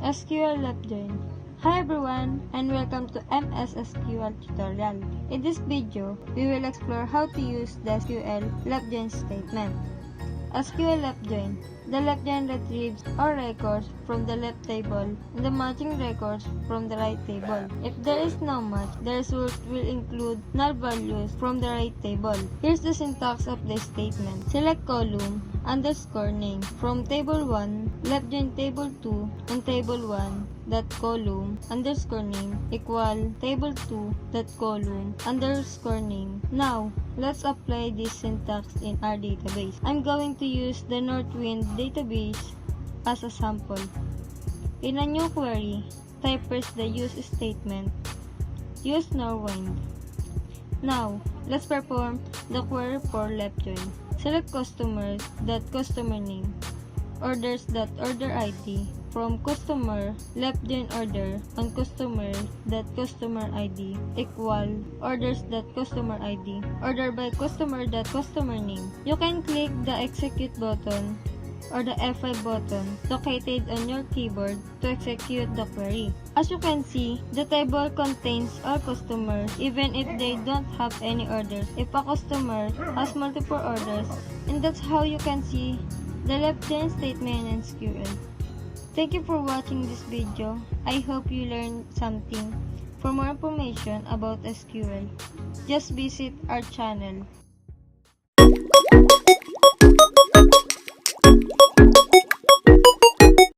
SQL Left Join. Hi everyone, and welcome to MS SQL tutorial. In this video, we will explore how to use the SQL left join statement. SQL left join. The left join retrieves all records from the left table and the matching records from the right table. If there is no match, the result will include null values from the right table. Here's the syntax of this statement. Select column underscore name from table 1, left join table 2 and table 1 that column underscore name equal table 2 that column underscore name. Now, let's apply this syntax in our database. I'm going to use the Northwind database as a sample. In a new query, type first the use statement. Use Northwind. Now, let's perform the query for left join. Select customers that customer name, orders that order ID from customer left join order on customer that customer ID equal orders that customer ID order by customer that customer name. You can click the execute button or the F5 button located on your keyboard to execute the query. As you can see, the table contains all customers even if they don't have any orders. If a customer has multiple orders, and that's how you can see the left join statement in SQL. Thank you for watching this video. I hope you learned something. For more information about SQL, just visit our channel.